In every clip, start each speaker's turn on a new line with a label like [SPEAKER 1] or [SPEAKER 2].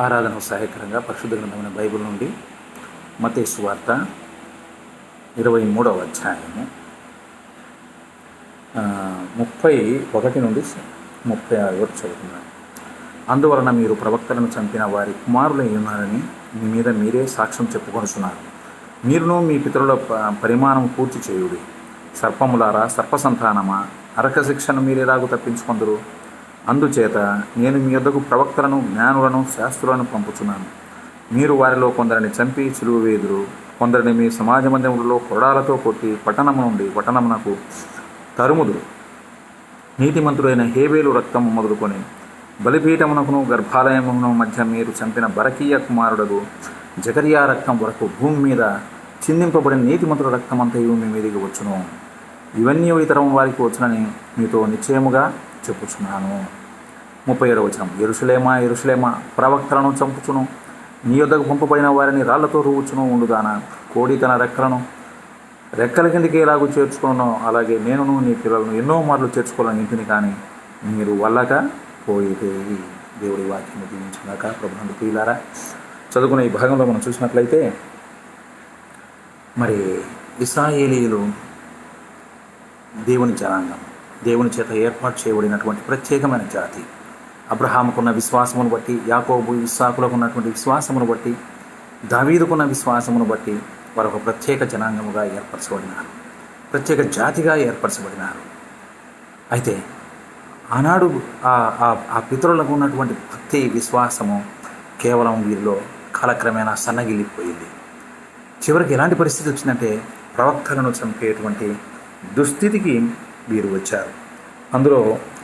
[SPEAKER 1] ఆరాధన సహాయకరంగా పరిశుద్ధ గ్రంథమైన బైబిల్ నుండి మత్తయి సువార్త 23వ అధ్యాయము 31 నుండి 36 వరకు చదువుతున్నాను. అందువలన మీరు ప్రవక్తలను చంపిన వారి కుమారులై ఉన్నారని మీ మీద మీరే సాక్ష్యం చెప్పుకొనుచున్నారు. మీరును మీ పితరుల పరిమాణం పూర్తి చేయుడి. సర్పములారా, సర్పసంతానమా, నరక శిక్షను మీరెలాగూ తప్పించుకొందురు? అందుచేత నేను మీ యొద్దకు ప్రవక్తలను, జ్ఞానులను, శాస్త్రులను పంపుచున్నాను. మీరు వారిలో కొందరిని చంపి సిలువ వేయుదురు, కొందరిని మీ సమాజ మందిరములలో కొరడాలతో కొట్టి పట్టణము నుండి పట్టణమునకు తరుముదురు. నీతిమంతుడైన హేబేలు రక్తము మొదలుకొని బలిపీఠమునకును గర్భాలయమును మధ్య మీరు చంపిన బరకీయ కుమారుడగు జకరియా రక్తం వరకు భూమి మీద చిందింపబడిన నీతిమంతుల రక్తమంతయు మీ మీదికి వచ్చును. ఇవన్నీ ఇతరం వారికి వచ్చునని మీతో నిశ్చయముగా చెప్పుచున్నాను. 37వ వచనం. యెరూషలేమా, యెరూషలేమా, ప్రవక్తలను చంపుచును, నీ యొద్దకు పంపబడిన వారిని రాళ్లతో రువ్వుచును ఉండుదానా. కోడి తన రెక్కల కిందికి ఎలాగూ చేర్చుకున్నానో అలాగే నేనును నీ పిల్లలను ఎన్నో మార్లు చేర్చుకోవాలని ఇంటిని, కానీ మీరు వల్లక పోయితే. దేవుడి వాక్యం దీవించుగాక. ప్రభునందు ప్రియులారా, చదువుకున్న ఈ భాగంలో మనం చూసినట్లయితే మరి ఇశ్రాయేలీయులు దేవుని జనాంగం, దేవుని చేత ఏర్పాటు చేయబడినటువంటి ప్రత్యేకమైన జాతి. అబ్రహాముకున్న విశ్వాసమును బట్టి, యాకోబు ఇస్సాకులకు ఉన్నటువంటి విశ్వాసమును బట్టి, దావీదుకున్న విశ్వాసమును బట్టి వారు ఒక ప్రత్యేక జనాంగముగా ఏర్పరచబడినారు, ప్రత్యేక జాతిగా ఏర్పరచబడినారు. అయితే ఆనాడు ఆ పితరులకు ఉన్నటువంటి భక్తి, విశ్వాసము కేవలం వీరిలో కాలక్రమేణా సన్నగిల్లిపోయింది. చివరికి ఎలాంటి పరిస్థితి వచ్చిందంటే ప్రవక్తలను చంపేటువంటి దుస్థితికి వీరు వచ్చారు. అందులో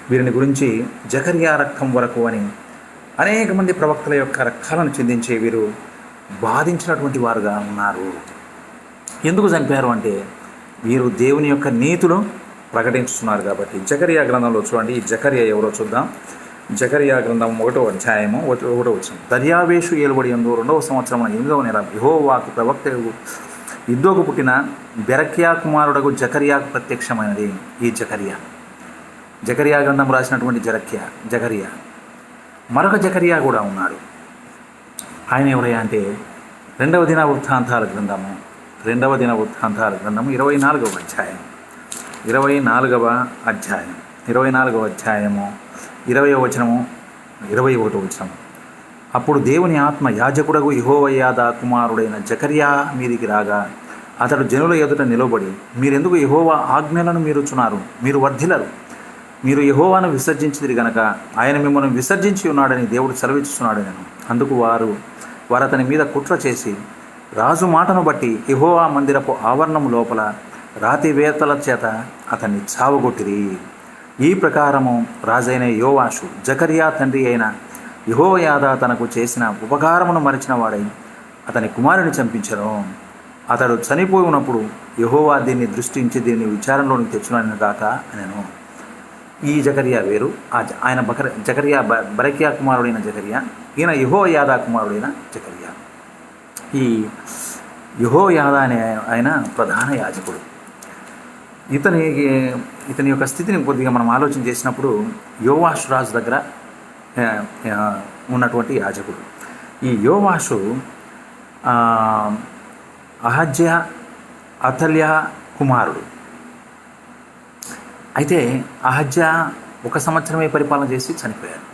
[SPEAKER 1] వీరిని గురించి జకరియా రక్తం వరకు అని అనేక మంది ప్రవక్తల యొక్క రక్తాలను చిందించే వీరు బాధించినటువంటి వారుగా ఉన్నారు. ఎందుకు చంపారు అంటే వీరు దేవుని యొక్క నీతులు ప్రకటించుతున్నారు కాబట్టి. జకరియా గ్రంథంలో చూడండి, ఈ జకరియా ఎవరో చూద్దాం. జకరియా గ్రంథం 1వ అధ్యాయము 1వ వచనం. దర్యావేషు ఏలుబడి యందు 2వ సంవత్సరం 8వ నెల యెహోవాకు ప్రవక్త ఇద్దోకు పుట్టిన బెరక్యా కుమారుడకు జకరియాకు ప్రత్యక్షమైనది. ఈ జకరియా గ్రంథం రాసినటువంటి జకరియా మరొక జకరియా కూడా ఉన్నాడు. ఆయన ఎవరయ్యా అంటే 2వ దిన వృత్తాంతాల గ్రంథము 24వ అధ్యాయం 24వ అధ్యాయము 20వ వచనము 21వ వచనము. అప్పుడు దేవుని ఆత్మ యాజకుడగు యెహోవయాదా కుమారుడైన జకరియా మీదికి రాగా అతడు జనుల ఎదుట నిలబడి, మీరెందుకు యెహోవా ఆజ్ఞలను మీరుచున్నారు? మీరు వర్ధిల్లరు. మీరు యెహోవాను విసర్జించిదిరి గనక ఆయన మిమ్మల్ని విసర్జించి ఉన్నాడని దేవుడు సెలవిస్తున్నాడు. నేను అందుకు వారు అతని మీద కుట్ర చేసి రాజు మాటను బట్టి యెహోవా మందిరపు ఆవరణం లోపల రాతివేతల చేత అతన్ని చావగొట్టిరి. ఈ ప్రకారము రాజైన యోవాషు జకరియా తండ్రి అయిన యెహోయాదా తనకు చేసిన ఉపకారమును మరచిన వాడై అతని కుమారుని చంపించను. అతడు చనిపోయి ఉన్నప్పుడు యెహోవా దీన్ని దృష్టించి దీన్ని విచారణలోనికి తెచ్చునని గాక అనెను. ఈ జకరియా వేరు. ఆయన జకరియా బరక్యా కుమారుడైన జకరియా, ఈయన యెహోయాదా కుమారుడైన జకరియా. ఈ యెహోయాదా అనే ఆయన ప్రధాన యాజకుడు. ఇతని యొక్క స్థితిని కొద్దిగా మనం ఆలోచన చేసినప్పుడు యోవాషు రాజు దగ్గర ఉన్నటువంటి యాజకుడు. ఈ యోవాషు అహజ్యా అతల్యా కుమారుడు. అయితే అహజ్యా 1 సంవత్సరమే పరిపాలన చేసి చనిపోయాడు,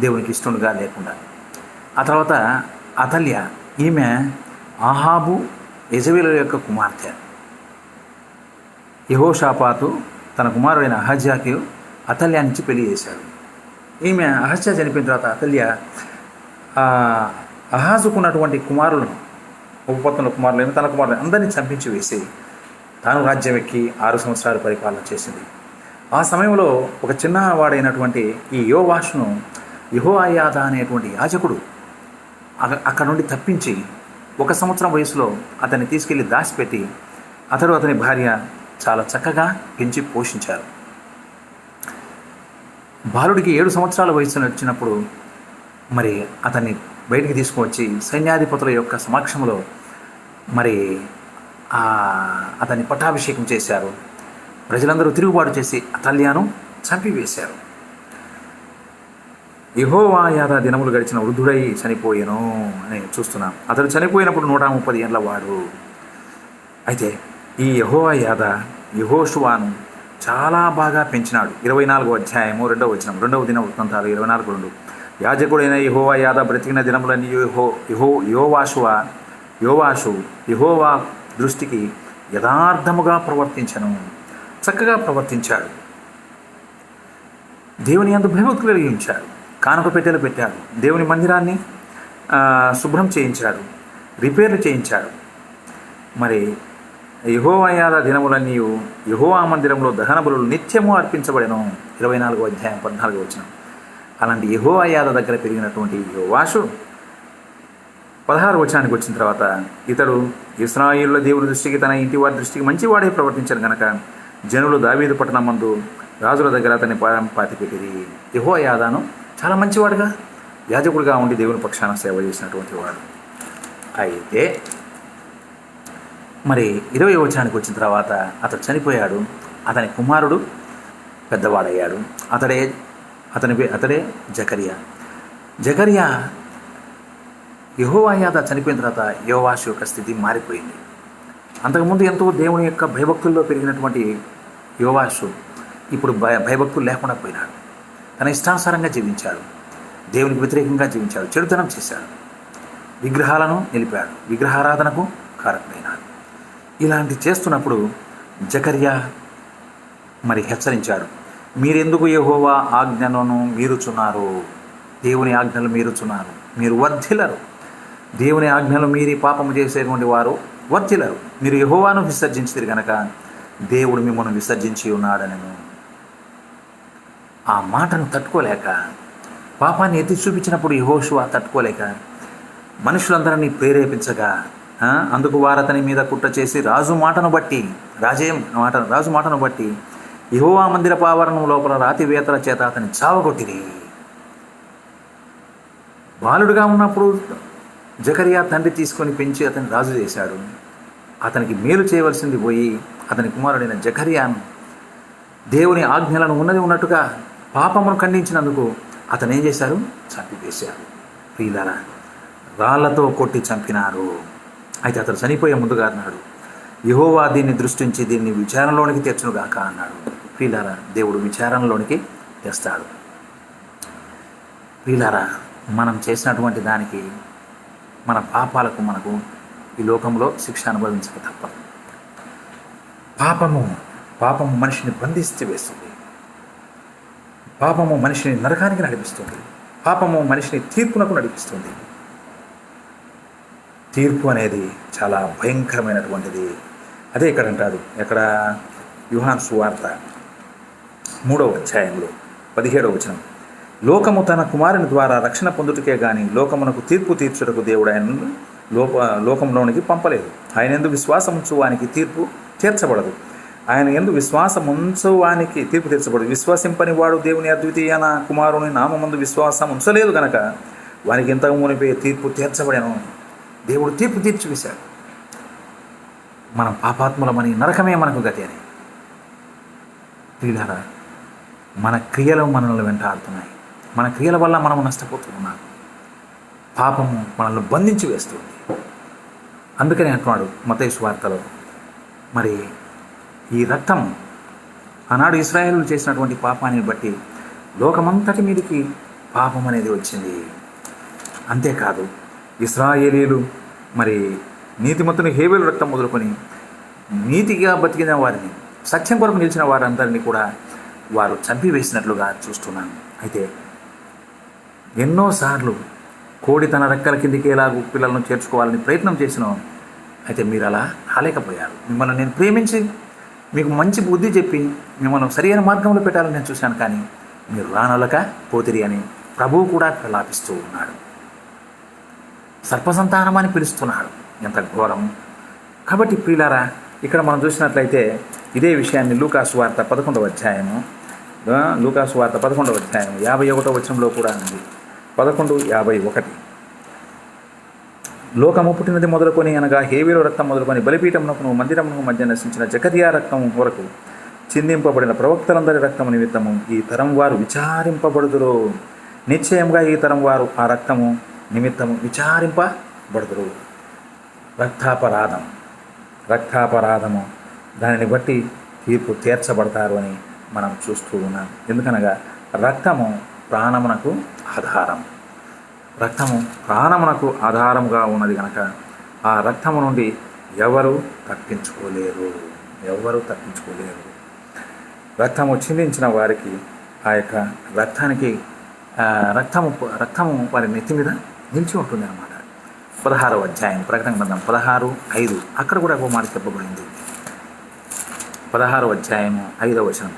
[SPEAKER 1] దేవునికి ఇష్టంగా లేకుండా. ఆ తర్వాత అతల్యా, ఈమె ఆహాబు యెజబెలు యొక్క కుమార్తె. యెహోషాపాతు తన కుమారుడైన అహజ్యాకి అతల్యా నుంచి పెళ్లి చేశాడు. ఈమె అహజ్యా చనిపోయిన తర్వాత అతల్యా అహాజుకున్నటువంటి కుమారులను, ఉపపత్నుల కుమారులను, తన కుమారులను అందరినీ చంపించి వేసి తాను రాజ్యం ఎక్కి 6 సంవత్సరాలు పరిపాలన చేసింది. ఆ సమయంలో ఒక చిన్నవాడైనటువంటి ఈ యోవాషును యెహోయాదా అనేటువంటి యాజకుడు అక్కడ నుండి తప్పించి 1 సంవత్సరం వయసులో అతన్ని తీసుకెళ్లి దాచిపెట్టి అతని భార్య చాలా చక్కగా పెంచి పోషించారు. బాలుడికి 7 సంవత్సరాల వయసు వచ్చినప్పుడు మరి అతన్ని బయటికి తీసుకువచ్చి సైన్యాధిపతుల యొక్క సమక్షంలో మరి అతన్ని పట్టాభిషేకం చేశారు. ప్రజలందరూ తిరుగుబాటు చేసి అతల్యాను చంపివేశారు. యెహోవా యాద దినములు గడిచిన వృద్ధుడై చనిపోయెను అని చూస్తున్నాం. అతడు చనిపోయినప్పుడు 130 ఏళ్ల వాడు. అయితే ఈ యెహోవా యాద యెహోషువాను చాలా బాగా పెంచినాడు. 24వ అధ్యాయము 2వ వచనం, 2వ దినవృత్తాంతాలు 24:2. యాజకుడైన యెహోవా యాద బ్రతికిన దినములన్నీ యోవాషు యెహోవా దృష్టికి యథార్థముగా ప్రవర్తించను. చక్కగా ప్రవర్తించాడు. దేవుని యందు భయభక్తులు కలిగించాడు. కానుక పెట్టెలు పెట్టాడు. దేవుని మందిరాన్ని శుభ్రం చేయించాడు, రిపేర్లు చేయించాడు. మరి యెహోవా యాద దినములన్నీ యెహోవా మందిరంలో దహన బలులు నిత్యము అర్పించబడెను. 24వ అధ్యాయం 14వ వచనం. అలాంటి యెహోవా యాద దగ్గర పెరిగినటువంటి యోవాషు 16వ వచనానికి వచ్చిన తర్వాత, ఇతడు ఇశ్రాయేలుల దేవుని దృష్టికి తన ఇంటి వారి దృష్టికి మంచివాడే ప్రవర్తించాడు గనక జనులు దావీదు పట్టణమందు రాజుల దగ్గర అతన్ని పాతిపెట్టిరి. యెహోవా యాదాను చాలా మంచివాడుగా, యాజకుడిగా ఉండి దేవుని పక్షాన సేవ చేసినటువంటి వాడు. అయితే మరి 20వ వచనానికి వచ్చిన తర్వాత అతడు చనిపోయాడు. అతని కుమారుడు పెద్దవాడయ్యాడు. అతడే జకరియా. యెహోవా యాద చనిపోయిన తర్వాత యోవాషు యొక్క స్థితి మారిపోయింది. అంతకుముందు ఎంతో దేవుని యొక్క భయభక్తుల్లో పెరిగినటువంటి యోవాషు ఇప్పుడు భయభక్తులు లేకుండా పోయినాడు. తన ఇష్టానుసారంగా జీవించాడు, దేవునికి వ్యతిరేకంగా జీవించాడు, చెడుతనం చేశాడు, విగ్రహాలను నిలిపాడు, విగ్రహారాధనకు కారకుడైనాడు. ఇలాంటి చేస్తున్నప్పుడు జకర్యా మరి హెచ్చరించాడు, మీరెందుకు యెహోవా ఆజ్ఞలను మీరుచున్నారు? దేవుని ఆజ్ఞలు మీరుచున్నారు, మీరు వర్ధిల్లరు. దేవుని ఆజ్ఞలు మీరి పాపము చేసేటువంటి వారు వర్ధిల్లరు. మీరు యెహోవాను విసర్జించిరు గనక దేవుడు మిమ్మల్ని విసర్జించి ఉన్నాడనను. ఆ మాటను తట్టుకోలేక, పాపాన్ని ఎత్తి చూపించినప్పుడు యెహోషువ తట్టుకోలేక మనుషులందరినీ ప్రేరేపించగా, అందుకు వారు అతని మీద కుట్ర చేసి రాజు మాటను బట్టి యెహోవా మందిర ఆవరణం లోపల రాతివేతల చేత అతని చావగొట్టిరి. బాలుడుగా ఉన్నప్పుడు జకరియా తండ్రి తీసుకొని పెంచి అతని రాజు చేశాడు. అతనికి మేలు చేయవలసింది పోయి అతని కుమారుడైన జకరియాను దేవుని ఆజ్ఞలను ఉన్నట్టుగా పాపమును ఖండించినందుకు అతను ఏం చేశారు? చంపివేశారు. ప్రియులారా, రాళ్లతో కొట్టి చంపినారు. అయితే అతను చనిపోయే ముందుగా అన్నాడు, యెహోవా దీన్ని దృష్టించి దీన్ని విచారణలోనికి తెచ్చునుగాక అన్నాడు. ప్రియులారా, దేవుడు విచారణలోనికి తెస్తాడు. ప్రియులారా, మనం చేసినటువంటి దానికి, మన పాపాలకు మనకు ఈ లోకంలో శిక్ష అనుభవించక తప్పదు. పాపము మనిషిని బంధిస్తూ వేస్తుంది. పాపము మనిషిని నరకానికి నడిపిస్తుంది. పాపము మనిషిని తీర్పునకు నడిపిస్తుంది. తీర్పు అనేది చాలా భయంకరమైనటువంటిది. అదే ఇక్కడ అంటారు, ఎక్కడ యోహాను సువార్త 3వ అధ్యాయంలో 17వ వచనం, లోకము తన కుమారుని ద్వారా రక్షణ పొందుటకే గాని లోకమునకు తీర్పు తీర్చుటకు దేవుడు ఆయనను లోకంలోనికి పంపలేదు. ఆయన యందు విశ్వాసం ఉంచువానికి తీర్పు తీర్చబడదు. ఆయన యందు విశ్వాసం ఉంచువానికి తీర్పు తీర్చబడదు. విశ్వసింపని వాడు దేవుని అద్వితీయన కుమారుని నామమందు విశ్వాసం ఉంచలేదు గనక వానికి ఇంతకు మునిపే తీర్పు తీర్చబడను. దేవుడు తీర్పు తీర్చివేశాడు. మనం పాపాత్ములమని, నరకమే మనకు గతి అని. ప్రియులారా, మన క్రియలు మనల్ని వెంటాడుతున్నాయి. మన క్రియల వల్ల మనము నష్టపోతున్నాం. పాపము మనల్ని బంధించి వేస్తుంది. అందుకని అంటున్నాడు మత్తయి సువార్తలో, మరి ఈ రక్తం ఆనాడు ఇశ్రాయేలు చేసినటువంటి పాపాన్ని బట్టి లోకమంతటి మీదకి పాపం అనేది వచ్చింది. అంతేకాదు, ఇశ్రాయేలీలు మరి నీతిమంతుని హేబేలు రక్తం మొదలుకొని నీతిగా బతికిన వారిని, సత్యం కొరకు నిలిచిన వారందరినీ కూడా వారు చంపివేసినట్లుగా చూస్తున్నాను. అయితే ఎన్నోసార్లు కోడి తన రెక్కల కిందికి ఎలాగూ పిల్లలను చేర్చుకోవాలని ప్రయత్నం చేసినా, అయితే మీరు అలా రాలేకపోయారు. మిమ్మల్ని నేను ప్రేమించి మీకు మంచి బుద్ధి చెప్పి మిమ్మల్ని సరైన మార్గంలో పెట్టాలని నేను చూశాను, కానీ మీరు రానొలక పోతిరి అని ప్రభువు కూడా ప్రలాపిస్తూ ఉన్నాడు. సర్పసంతానం అని పిలుస్తున్నాడు. ఎంత ఘోరం! కాబట్టి ప్రియులారా, ఇక్కడ మనం చూసినట్లయితే ఇదే విషయాన్ని లూకాసు వార్త 11వ అధ్యాయము 51వ వచనంలో కూడా ఉంది. 11:51, లోకము పుట్టినది మొదలుకొని అనగా హేబేలు రక్తం మొదలుకొని బలిపీఠమునకు మందిరమునకు మధ్య నశించిన జకరియా రక్తం వరకు చిందింపబడిన ప్రవక్తలందరి రక్తము నిమిత్తము ఈ తరం వారు విచారింపబడుదురు. నిశ్చయంగా ఈ తరం వారు ఆ రక్తము నిమిత్తము విచారింపబడుదురు. రక్తాపరాధము దానిని బట్టి తీర్పు తీర్చబడతారు అని మనం చూస్తూ ఉన్నాం. ఎందుకనగా రక్తము ప్రాణమునకు ఆధారం. రక్తము ప్రాణమునకు ఆధారముగా ఉన్నది కనుక ఆ రక్తము నుండి ఎవరు తప్పించుకోలేరు. రక్తము చిందించిన వారికి ఆ యొక్క రక్తము వారి నెత్తి మీద నిలిచి ఉంటుంది అన్నమాట. 16వ అధ్యాయం ప్రకటన గ్రంథం 16:5 అక్కడ కూడా ఒక మాట చెప్పబడింది. 16వ అధ్యాయము 5వ వచనం.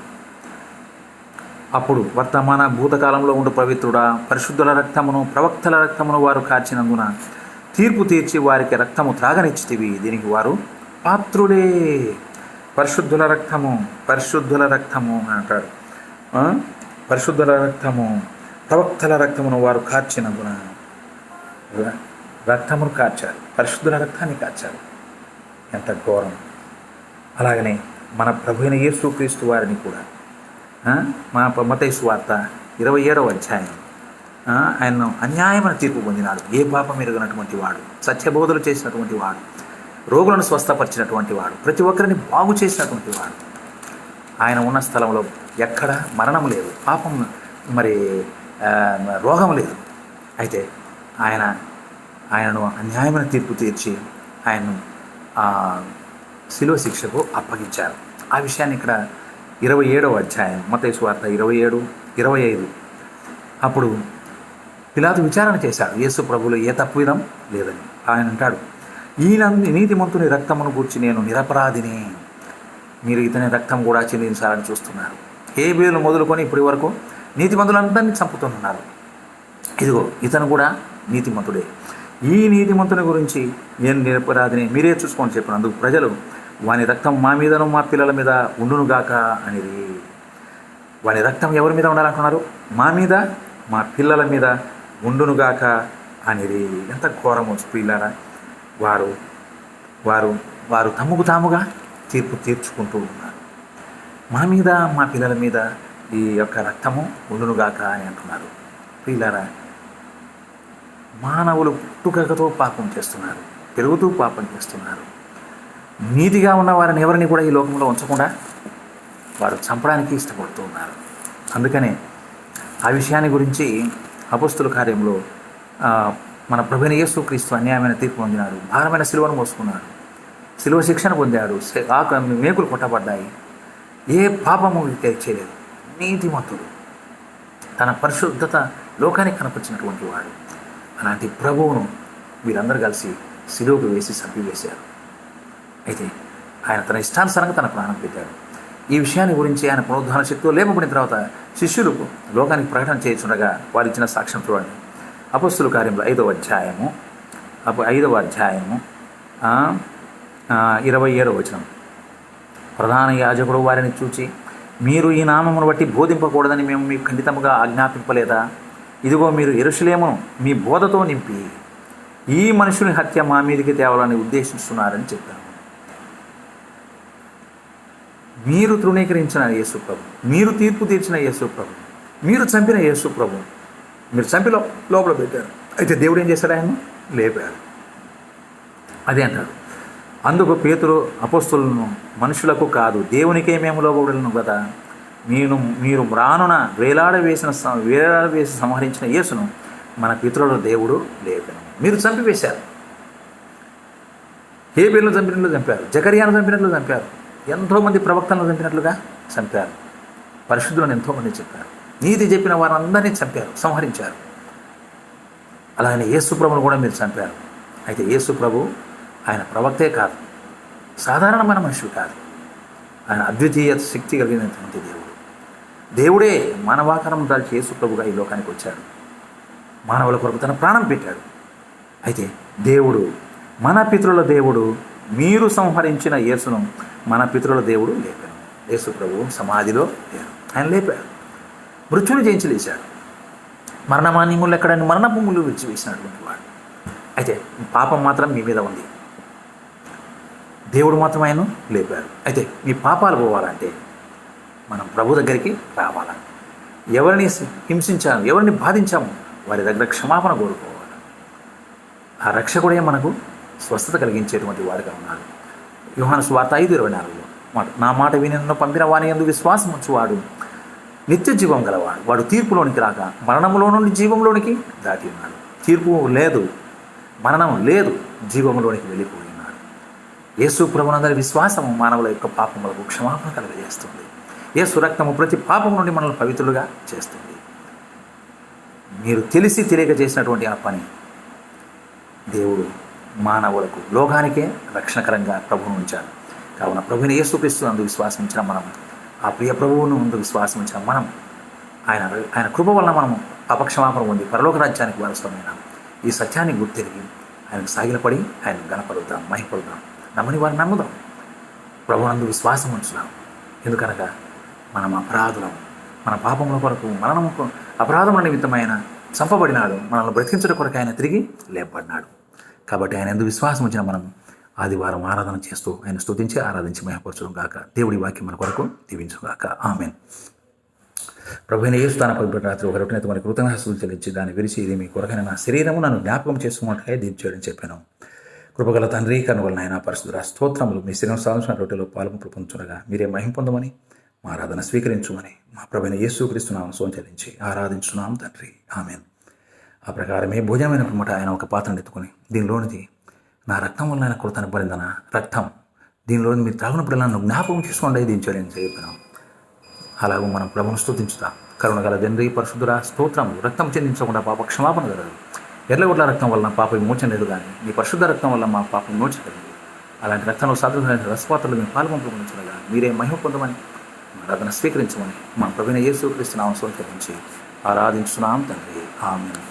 [SPEAKER 1] అప్పుడు వర్తమాన భూతకాలంలో ఉండు పవిత్రుడా, పరిశుద్ధుల రక్తమును ప్రవక్తల రక్తమును వారు కార్చినందున తీర్పు తీర్చి వారికి రక్తము త్రాగనిచ్చితివి. దీనికి వారు పాత్రులే. పరిశుద్ధుల రక్తము అంటాడు. పరిశుద్ధుల రక్తము ప్రవక్తల రక్తమును వారు కార్చినందున రక్తమును కార్చారు, పరిశుద్ధుల రక్తాన్ని కార్చారు. ఎంత ఘోరం! అలాగనే మన ప్రభు అయిన యేసుక్రీస్తు వారిని కూడా మత్తయి సువార్త 27వ అధ్యాయం ఆయన్ను అన్యాయమైన తీర్పు పొందినాడు. ఏ పాపం ఎరుగనటువంటి వాడు, సత్యబోధలు చేసినటువంటి వాడు, రోగులను స్వస్థపరిచినటువంటి వాడు, ప్రతి ఒక్కరిని బాగు చేసినటువంటి వాడు. ఆయన ఉన్న స్థలంలో ఎక్కడ మరణం లేదు, పాపం రోగం లేదు. అయితే ఆయనను అన్యాయమైన తీర్పు తీర్చి ఆయన్ను శిలువ శిక్షకు అప్పగించారు. ఆ విషయాన్ని ఇక్కడ 27వ అధ్యాయం మత్తయి సువార్త 27:25 అప్పుడు పిలాతు విచారణ చేశాడు. యేసు ప్రభువులో ఏ తప్పిదం లేదని. ఆయన అంటాడు, ఈ నీతిమంతుని రక్తమును గూర్చి నేను నిరపరాధిని, మీరు ఇతని రక్తం కూడా చెల్లించాలని చూస్తున్నారు. హేబేలు మొదలుకొని ఇప్పటి వరకు నీతిమంతులందరినీ చంపుతున్నారు. ఇదిగో ఇతను కూడా నీతిమంతుడే. ఈ నీతిమంతుని గురించి నేను నిరపరాధిని, మీరే చూసుకొని చెప్పినందుకు ప్రజలు వాని రక్తం మా మీదను మా పిల్లల మీద ఉండునుగాక అనేది. వాని రక్తం ఎవరి మీద ఉండాలనుకున్నారు? మా మీద, మా పిల్లల మీద ఉండునుగాక అనేది. ఎంత ఘోరమో పిల్లరా! వారు వారు వారు తమకు తాముగా తీర్పు తీర్చుకుంటూ ఉన్నారు. మా మీద, మా పిల్లల మీద ఈ యొక్క రక్తము ఉండునుగాక అని అంటున్నారు. పిల్లరా, మానవులు పుట్టుకతో పాపం చేస్తున్నారు, పెరుగుతూ పాపం చేస్తున్నారు. నీతిగా ఉన్న వారిని ఎవరిని కూడా ఈ లోకంలో ఉంచకుండా వారు చంపడానికి ఇష్టపడుతూ ఉన్నారు. అందుకనే ఆ విషయాన్ని గురించి అపొస్తలుల కార్యంలో మన ప్రభువైన యేసుక్రీస్తు అన్యాయమైన తీర్పు పొందినాడు, భారమైన సిలువను మోసుకున్నాడు, సిలువ శిక్షణ పొందాడు, మేకులు కొట్టబడ్డాయి, ఏ పాపము చేయలేదు. నీతిమంతుడు, తన పరిశుద్ధత లోకానికి కనపరిచినటువంటి వాడు. అలాంటి ప్రభువును వీరందరూ కలిసి సిలువకు వేసి చంపివేశారు. అయితే ఆయన తన ఇష్టానుసారంగా తన ప్రాణం పెట్టాడు. ఈ విషయాన్ని గురించి ఆయన పునరుద్ధాన శక్తితో లేపబడిన తర్వాత శిష్యులకు లోకానికి ప్రకటన చేస్తుండగా వారు ఇచ్చిన సాక్ష్యం చూడండి. అపొస్తలుల కార్యంలో 5వ అధ్యాయము 27వ వచనం. ప్రధాన యాజకుడు వారిని చూచి, మీరు ఈ నామమును బట్టి బోధింపకూడదని మేము మీకు ఖండితముగా ఆజ్ఞాపింపలేదా? ఇదిగో మీరు యెరూషలేమును మీ బోధతో నింపి ఈ మనుషుని హత్య మా మీదకి తేవాలని ఉద్దేశిస్తున్నారని చెప్పాను. మీరు తృణీకరించిన యేసు ప్రభు, మీరు తీర్పు తీర్చిన యేసు ప్రభు, మీరు చంపిన యేసు ప్రభు, మీరు చంపి లోపల పెట్టారు. అయితే దేవుడు ఏం చేశాడు? ఆయన లేపాడు. అదే అంటాడు. అందుకు పేతురు అపొస్తలులను, మనుషులకు కాదు దేవునికే మేము లోబడలను కదా, మీరు రానున వేలాడవేసి సంహరించిన యేసును మన పితరుల దేవుడు లేపను. మీరు చంపివేశారు. హేబేలును చంపినట్లు చంపారు, జకర్యాను చంపినట్లు చంపారు, ఎంతోమంది ప్రవక్తలను చంపినట్లుగా చంపారు, పరిశుద్ధులను ఎంతోమంది చెప్పారు, నీతి చెప్పిన వారందరినీ చంపారు, సంహరించారు. అలాగే యేసు ప్రభును కూడా మీరు చంపారు. అయితే యేసు ప్రభు ఆయన ప్రవక్తే కాదు, సాధారణమైన మనుషులు కాదు, ఆయన అద్వితీయ శక్తి కలిగినటువంటి దేవుడే మానవాకారం దాల్చి యేసు ప్రభుగా ఈ లోకానికి వచ్చాడు. మానవుల కొరకు తన ప్రాణం పెట్టాడు. అయితే దేవుడు, మన పితరుల దేవుడు, మీరు సంహరించిన యేసును మన పితరుల దేవుడు లేపాడు. యేసు ప్రభు సమాధిలో లేరు, ఆయన లేపాడు. మృత్యుని జయించి లేచాడు. మరణమాని ముళ్ళు ఎక్కడని మరణపు ముళ్ళు విడిచివేసినటువంటి వాడు. అయితే పాపం మాత్రం మీ మీద ఉంది, దేవుడు మాత్రం ఆయన లేపాడు. అయితే మీ పాపాలు పోవాలంటే మనం ప్రభు దగ్గరికి రావాలి. ఎవరిని హింసించాము, ఎవరిని బాధించాము వారి దగ్గర క్షమాపణ కోరుకోవాలి. ఆ రక్షకుడే మనకు స్వస్థత కలిగించేటువంటి వాడిగా ఉన్నాడు. యోహాను సువార్త 5:24 మాట, నా మాట విని నన్ను పంపిన వాని యందు విశ్వాసం ఉంచువాడు నిత్య జీవం గలవాడు, వాడు తీర్పులోనికి రాక మరణంలో నుండి జీవంలోనికి దాటి ఉన్నాడు. తీర్పు లేదు, మరణం లేదు, జీవంలోనికి వెళ్ళిపోయి ఉన్నాడు. యేసు ప్రభునందరి విశ్వాసము మానవుల యొక్క పాపములకు క్షమాపణ కలుగజేస్తుంది. యేసు రక్తము ప్రతి పాపం నుండి మనల్ని పవిత్రులుగా చేస్తుంది. మీరు తెలిసి తెలియక చేసినటువంటి ఆ పని దేవుడు మానవులకు, లోకానికే రక్షణకరంగా ప్రభువును ఉంచాడు. కావున ప్రభుని యేసుక్రీస్తు నందు విశ్వాసం ఉంచిన మనం, ఆ ప్రియ ప్రభువును ముందు విశ్వాసం ఉంచిన మనం, ఆయన కృప వలన మనము పాపక్షమాపణ పొంది పరలోక రాజ్యానికి వారసులమైన ఈ సత్యాన్ని గుర్తెరిగి ఆయనకు సాగిలపడి ఆయనకు గణపరుద్దాం, మహిపరుద్దాం. నమ్మని వారిని నమ్ముదాం, ప్రభునందు విశ్వాసం ఉంచుదాం. ఎందుకనగా మనం అపరాధులం, మన పాపముల కొరకు మనము అపరాధముల నిమిత్తమైన చంపబడినాడు, మనల్ని బ్రతికించడం కొరకు ఆయన తిరిగి లేపబడినాడు. కాబట్టి ఆయన ఎందుకు విశ్వాసం ఉంచిన మనం ఆదివారం ఆరాధన చేస్తూ ఆయన స్తుతించి ఆరాధించి మహిమపరచడం గాక. దేవుడి వాక్యం మన కొరకు దీవించడం గాక. ఆమేన్. ప్రభువైన యేసు తన పవిత్ర రాత్రి ఒక రొట్టెనైతే మనకు కృతజ్ఞతాస్తుతులు చెల్లించి దాన్ని విరిచి, ఇది మీ కొరకైన నా శరీరము నన్ను జ్ఞాపకం చేసుకున్నట్టుగా దీన్ని చేయడం చెప్పాను. కృపగల తండ్రి, కనుగొల నాయన పరిశుద్ధ స్తోత్రములు, మీ శరీరం సాధించిన రొట్టెలో పాల్గొని పొందుతుండగా మీరే మహిమ పొందమని, మా ఆరాధన స్వీకరించుమని మా ప్రభువైన యేసుక్రీస్తు నామమున చెల్లించి ఆరాధించున్నాం తండ్రి. ఆమేన్. ఆ ప్రకారమే భోజనమైన పిమ్మట ఆయన ఒక పాత్రను ఎత్తుకొని, దీనిలోనిది నా రక్తం వల్ల ఆయన కృతను పడిందన రక్తం, దీనిలోని మీరు త్రాగినప్పుడు నన్ను జ్ఞాపకం చేసుకోండి, దీని చేయడం చెప్పినాం. అలాగూ మనం ప్రభువును స్తుతించుతాం. కరుణగల తండ్రి, పరిశుద్ధుల స్తోత్రములు. రక్తం చెందించకుండా పాప క్షమాపణ కలదు. ఎర్రగొడ్ల రక్తం వల్ల పాప విమోచన లేదు, కానీ మీ పరిశుద్ధ రక్తం వల్ల మా పాప విమోచన కలిగింది. అలాంటి రక్తంలో సాధులైన రసపాత్రలు మేము పాల్గొనగా మీరే మహిమ పొందమని, ఆరాధన స్వీకరించమని మా ప్రభువైన యేసుక్రీస్తు నామమున చెల్లించి ఆరాధించున్నాం తండ్రి. ఆమేన్.